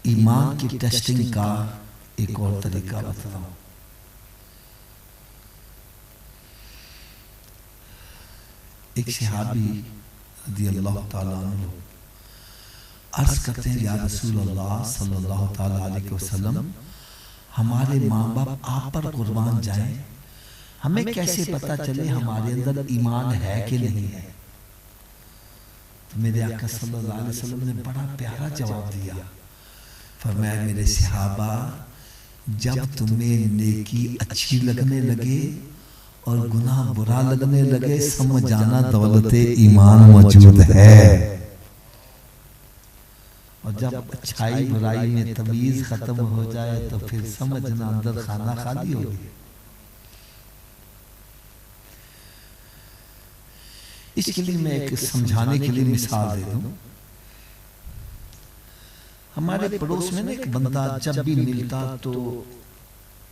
ایمان کی ٹیسٹنگ کا ایک اور طریقہ بتلاؤں. ایک صحابی رضی اللہ تعالیٰ عنہ عرض کرتے ہیں یا رسول اللہ صلی اللہ تعالیٰ علیہ وسلم ہمارے ماں باپ آپ پر قربان جائیں، ہمیں کیسے پتا چلے ہمارے اندر ایمان ہے کہ نہیں ہے؟ تو میرے آقا صلی اللہ علیہ وسلم نے بڑا پیارا جواب دیا. فرمایا میرے صحابہ جب تمہیں نیکی اچھی لگنے لگے اور گناہ برا لگنے لگے سمجھ جانا دولت ایمان موجود ہے. اور جب اچھائی برائی میں تمیز ختم ہو جائے تو پھر سمجھنا اندر خانہ خالی ہو گیا. اس کے لیے میں ایک سمجھانے کے لیے مثال دے دوں. ہمارے پڑوس میں ایک بندہ جب بھی ملتا تو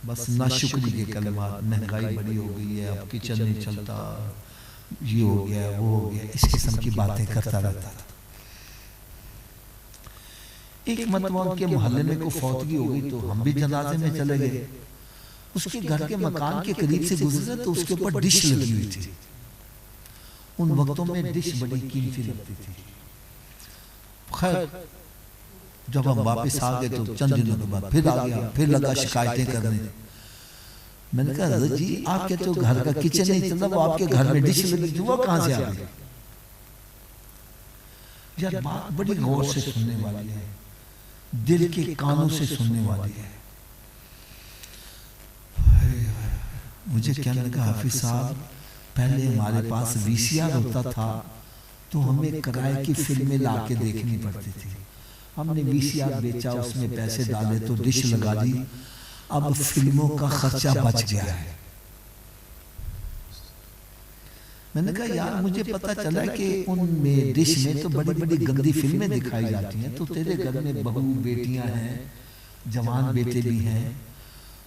بس ناشکری کے کلمات، مہنگائی بڑی ہو گئی ہے، اب کچن نہیں چلتا، یہ ہو گیا وہ ہو گیا، اس قسم کی باتیں کرتا رہتا تھا. ایک مرتبہ ان کے محلے میں کوئی فوتگی ہو گئی تو ہم بھی جنازے میں چلے گئے. اس کے گھر کے مکان کے قریب سے گزرے تو اس کے اوپر ڈش لگی ہوئی تھی. ان وقتوں میں ڈش بڑی قیمتی لگتی تھی. خیر جب ہم واپس آ گئے تو چند دنوں کے بعد پھر آ گیا، پھر لگا شکایتیں کرنے. میں نے کہا حضرت جی آپ کہتے ہو گھر کا کچن نہیں چلتا، وہ آپ کے گھر میں ڈش لگی تھی، وہ کہاں سے آ گئی؟ یار بات بڑی غور سے سننے والی ہے، دل کے کانوں سے سننے والی ہے. مجھے کہنے لگا حافظ صاحب پہلے ہمارے پاس وی سی آر ہوتا تھا تو ہمیں کرائے کی فلمیں لا کے دیکھنی پڑتی تھی. ہم نے وی سی آر بیچا، اس میں پیسے ڈالے تو ڈش لگا دی، اب فلموں کا خرچہ بچ گیا ہے. میں نے کہا یار مجھے پتا چلا کہ ان میں ڈش میں تو بڑی بڑی گندی فلمیں دکھائی جاتی ہیں، تو تیرے گھر میں بہو بیٹیاں ہیں، جوان بیٹے بھی ہیں،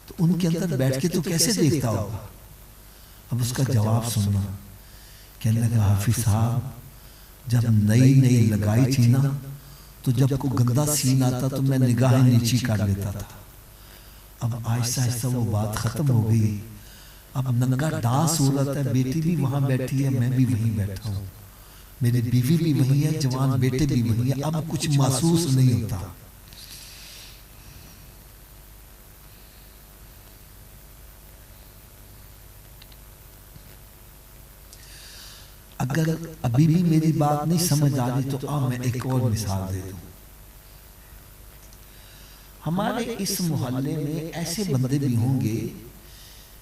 تو ان کے اندر بیٹھ کے تو کیسے دیکھتا ہوگا؟ اب اس کا جواب سننا. کہنے لگا حافظ صاحب جب نئی نئی لگائی تھی نا تو جب کوئی گندا سین آتا تو میں نگاہیں نیچی کر لیتا تھا. اب آہستہ آہستہ وہ بات ختم ہو گئی. اب ننگا ڈانس ہو رہا ہے، بیٹی بھی وہاں بیٹھی ہے، میں بھی وہیں بیٹھا ہوں، میری بیوی بھی وہیں ہے، جوان بیٹے بھی وہیں ہیں. اب کچھ محسوس نہیں ہوتا. اگر ابھی بھی میری بات نہیں سمجھ آ رہی تو میں ایک اور مثال دے دوں. ہمارے اس محلے میں ایسے بندے بھی ہوں گے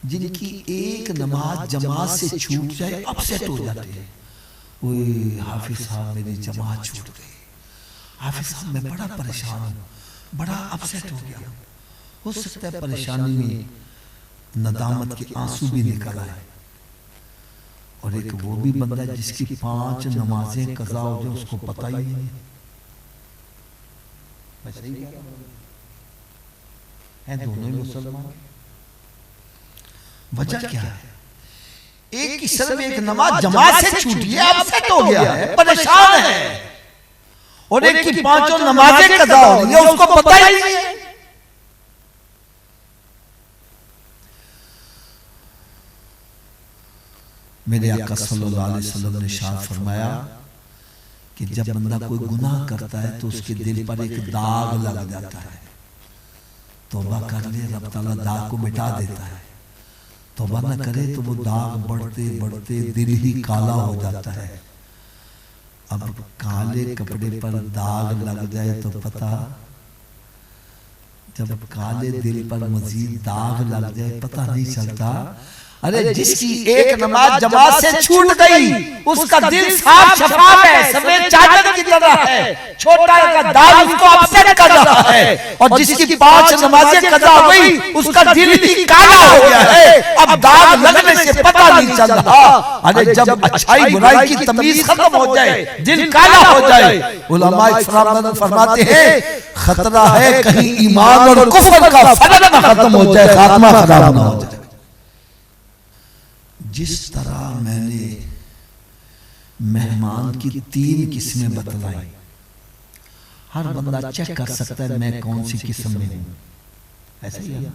جن کی ایک نماز جماعت سے چھوٹ جائے اپسیٹ ہو جاتے ہیں. اوہ حافظ صاحب میری جماعت چھوٹ گئی، حافظ صاحب میں بڑا پریشان ہوں، بڑا اپسیٹ ہو گیا. ہو سکتا ہے پریشانی میں ندامت کے آنسو بھی نکل آئے. اور ایک وہ بھی بندہ جس کی 5 نمازیں قضا ہو جائے اس کو پتہ ہی نہیں ہے. دونوں ہی مسلمان. وجہ کیا ہے؟ ایک کی صرف ایک نماز جماعت سے چھوٹی ہے، اپسیٹ ہو گیا ہے، پریشان ہے، اور ایک کی 5 نمازیں قضا ہو رہی ہے اس کو پتہ ہی نہیں ہے. میرے آقا صلی اللہ علیہ وسلم نے ارشاد فرمایا کہ جب بندہ کوئی گناہ کرتا ہے تو اس کے دل پر ایک داغ لگ جاتا ہے. توبہ کر لے رب تعالیٰ داغ کو مٹا دیتا ہے، توبہ نہ کرے تو وہ داغ بڑھتے بڑھتے دل ہی کالا ہو جاتا ہے. اب کالے کپڑے پر داغ لگ جائے تو پتہ، جب کالے دل پر مزید داغ لگ جائے پتہ نہیں چلتا. ارے جس کی ایک نماز جماعت سے چھوٹ گئی اس کا دل صاف شفاف ہے، سفید چادر کی طرح ہے، چھوٹا کا داغ اس کو اپسیٹ کر رہا ہے. اور جس کی 5 نمازیں قضا ہو گئی اس کا دل ہی کالا ہو گیا ہے، اب داغ لگنے سے پتہ نہیں چل رہا. ارے جب اچھائی برائی کی تمیز ختم ہو جائے، دل کالا ہو جائے، علماء اکرام فرماتے ہیں خطرہ ہے کہیں ایمان اور کفر کا فرق نہ ختم ہو جائے، خاتمہ خراب نہ ہو جائے. جس طرح میں نے مہمان کی 3 قسمیں بتلائیں، ہر بندہ چیک کر سکتا ہے میں کون سی قسم میں ہوں. ایسا ہی ہے.